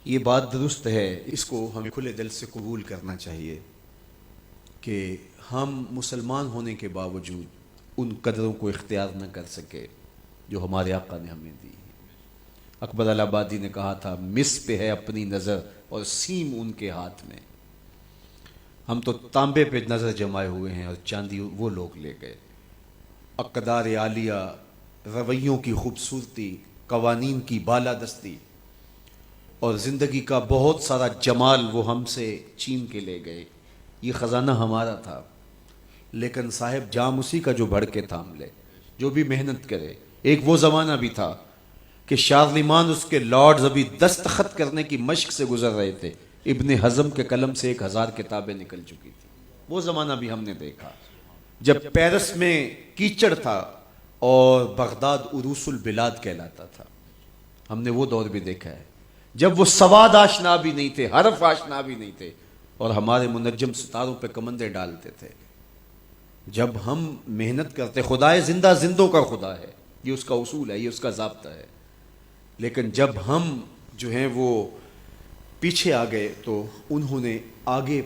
یہ بات درست ہے، اس کو ہمیں کھلے دل سے قبول کرنا چاہیے کہ ہم مسلمان ہونے کے باوجود ان قدروں کو اختیار نہ کر سکے جو ہمارے آقا نے ہمیں دی. اکبر الہآبادی نے کہا تھا مس پہ ہے اپنی نظر اور سیم ان کے ہاتھ میں. ہم تو تانبے پہ نظر جمائے ہوئے ہیں اور چاندی وہ لوگ لے گئے. اقدار عالیہ، رویوں کی خوبصورتی، قوانین کی بالادستی اور زندگی کا بہت سارا جمال وہ ہم سے چھین کے لے گئے. یہ خزانہ ہمارا تھا، لیکن صاحب جام اسی کا جو بڑھ کے تھام لے، جو بھی محنت کرے. ایک وہ زمانہ بھی تھا کہ شارلمان اس کے لارڈز ابھی دستخط کرنے کی مشق سے گزر رہے تھے. ابن حزم کے قلم سے 1000 کتابیں نکل چکی تھی. وہ زمانہ بھی ہم نے دیکھا جب پیرس میں کیچڑ تھا اور بغداد عروس البلاد کہلاتا تھا. ہم نے وہ دور بھی دیکھا ہے جب وہ سواد آشنا بھی نہیں تھے، حرف آشنا بھی نہیں تھے، اور ہمارے منجم ستاروں پہ کمندے ڈالتے تھے. جب ہم محنت کرتے، خدائے زندہ زندوں کا خدا ہے، یہ اس کا اصول ہے، یہ اس کا ضابطہ ہے. لیکن جب ہم جو ہیں وہ پیچھے آ گئے تو انہوں نے آگے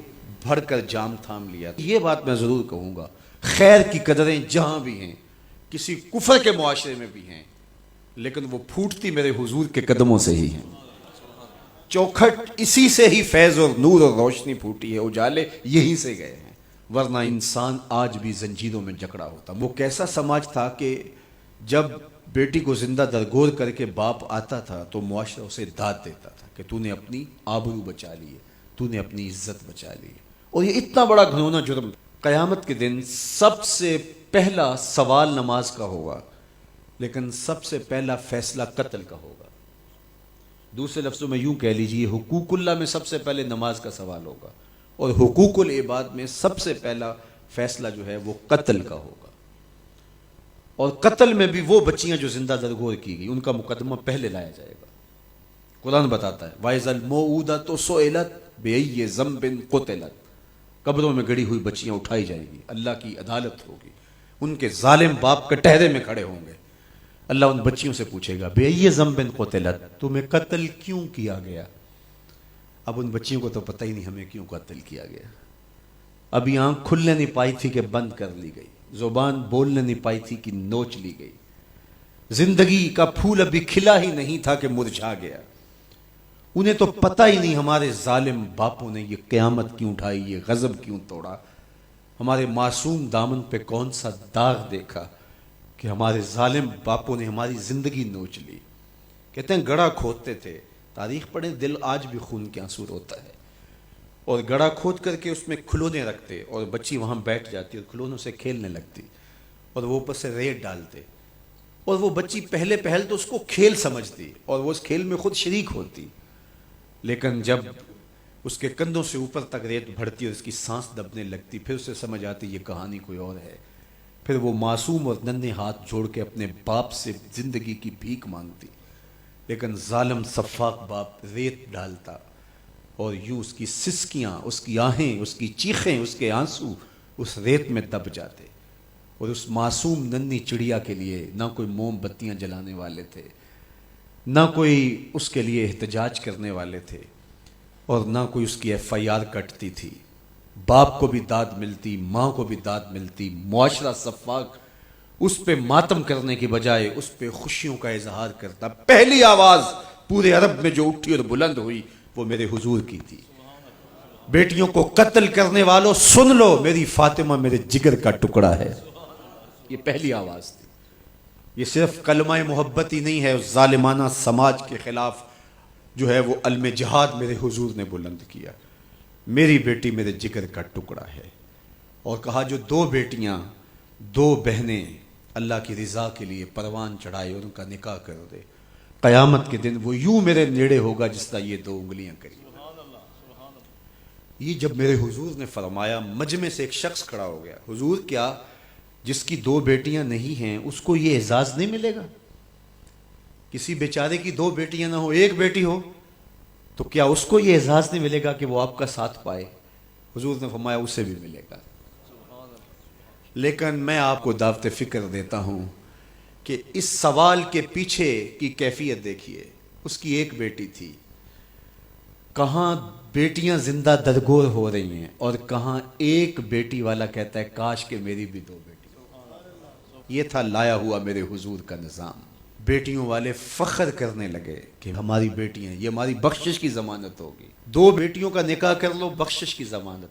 بڑھ کر جام تھام لیا. یہ بات میں ضرور کہوں گا، خیر کی قدریں جہاں بھی ہیں، کسی کفر کے معاشرے میں بھی ہیں، لیکن وہ پھوٹتی میرے حضور کے قدموں سے ہی ہیں. چوکھٹ اسی سے ہی فیض اور نور اور روشنی پھوٹی ہے، اجالے یہیں سے گئے ہیں، ورنہ انسان آج بھی زنجیروں میں جکڑا ہوتا. وہ کیسا سماج تھا کہ جب بیٹی کو زندہ درگور کر کے باپ آتا تھا تو معاشرہ اسے داد دیتا تھا کہ تو نے اپنی آبرو بچا لی ہے، تو نے اپنی عزت بچا لی ہے. اور یہ اتنا بڑا گھنونا جرم. قیامت کے دن سب سے پہلا سوال نماز کا ہوگا، لیکن سب سے پہلا فیصلہ قتل کا ہوگا. دوسرے لفظوں میں یوں کہہ لیجیے، حقوق اللہ میں سب سے پہلے نماز کا سوال ہوگا، اور حقوق العباد میں سب سے پہلا فیصلہ جو ہے وہ قتل کا ہوگا. اور قتل میں بھی وہ بچیاں جو زندہ درگور کی گئی، ان کا مقدمہ پہلے لایا جائے گا. قرآن بتاتا ہے وَإِذَا الْمَوْءُودَةُ سُئِلَتْ بِأَيِّ ذَنبٍ قُتِلَتْ. قبروں میں گڑی ہوئی بچیاں اٹھائی جائیں گی، اللہ کی عدالت ہوگی، ان کے ظالم باپ کٹہرے میں کھڑے ہوں گے. اللہ ان بچیوں سے پوچھے گا بِأَيِّ ذَنبٍ قُتِلَتْ، تمہیں قتل کیوں کیا گیا؟ اب ان بچیوں کو تو پتہ ہی نہیں ہمیں کیوں قتل کیا گیا. ابھی آنکھ کھلنے نہیں پائی تھی کہ بند کر لی گئی، زبان بولنے نہیں پائی تھی کہ نوچ لی گئی، زندگی کا پھول ابھی کھلا ہی نہیں تھا کہ مرجھا گیا. انہیں تو پتہ ہی نہیں ہمارے ظالم باپوں نے یہ قیامت کیوں اٹھائی، یہ غضب کیوں توڑا، ہمارے معصوم دامن پہ کون سا داغ دیکھا کہ ہمارے ظالم باپوں نے ہماری زندگی نوچ لی. کہتے ہیں گڑھا کھودتے تھے، تاریخ پڑھیں، دل آج بھی خون کے آنسو روتا ہے. اور گڑھا کھود کر کے اس میں کھلونے رکھتے اور بچی وہاں بیٹھ جاتی اور کھلونوں سے کھیلنے لگتی، اور وہ اوپر سے ریت ڈالتے، اور وہ بچی پہلے پہل تو اس کو کھیل سمجھتی اور وہ اس کھیل میں خود شریک ہوتی. لیکن جب اس کے کندھوں سے اوپر تک ریت بڑھتی اور اس کی سانس دبنے لگتی، پھر اسے سمجھ آتی یہ کہانی کوئی اور ہے. پھر وہ معصوم اور ننھے ہاتھ جوڑ کے اپنے باپ سے زندگی کی بھیک مانگتی، لیکن ظالم سفاک باپ ریت ڈالتا اور یوں اس کی سسکیاں، اس کی آہیں، اس کی چیخیں، اس کے آنسو اس ریت میں دب جاتے. اور اس معصوم ننھی چڑیا کے لیے نہ کوئی موم بتیاں جلانے والے تھے، نہ کوئی اس کے لیے احتجاج کرنے والے تھے، اور نہ کوئی اس کی FIR کٹتی تھی. باپ کو بھی داد ملتی، ماں کو بھی داد ملتی. معاشرہ صفاق اس پہ ماتم کرنے کی بجائے اس پہ خوشیوں کا اظہار کرتا. پہلی آواز پورے عرب میں جو اٹھی اور بلند ہوئی وہ میرے حضور کی تھی. بیٹیوں کو قتل کرنے والوں سن لو، میری فاطمہ میرے جگر کا ٹکڑا ہے. یہ پہلی آواز تھی. یہ صرف کلمہ محبت ہی نہیں ہے، اس ظالمانہ سماج کے خلاف جو ہے وہ علم جہاد میرے حضور نے بلند کیا. میری بیٹی میرے جگر کا ٹکڑا ہے. اور کہا جو 2 بیٹیاں 2 بہنیں اللہ کی رضا کے لیے پروان چڑھائے اور ان کا نکاح کر دے، قیامت کے دن وہ یوں میرے نیڑے ہوگا جس طرح یہ 2 انگلیاں کری. یہ جب میرے حضور نے فرمایا، مجمع سے ایک شخص کھڑا ہو گیا. حضور کیا جس کی 2 بیٹیاں نہیں ہیں اس کو یہ اعزاز نہیں ملے گا؟ کسی بیچارے کی 2 بیٹیاں نہ ہو، 1 بیٹی ہو، تو کیا اس کو یہ اعزاز نہیں ملے گا کہ وہ آپ کا ساتھ پائے؟ حضور نے فرمایا اسے بھی ملے گا. لیکن میں آپ کو دعوت فکر دیتا ہوں کہ اس سوال کے پیچھے کی کیفیت دیکھیے. اس کی 1 بیٹی تھی، کہاں بیٹیاں زندہ درگور ہو رہی ہیں اور کہاں ایک بیٹی والا کہتا ہے کاش کہ میری بھی 2 بیٹی. یہ تھا لایا ہوا میرے حضور کا نظام. بیٹیوں والے فخر کرنے لگے کہ ہماری بیٹیاں، یہ ہماری بخشش کی ضمانت ہوگی. 2 بیٹیوں کا نکاح کر لو، بخشش کی ضمانت.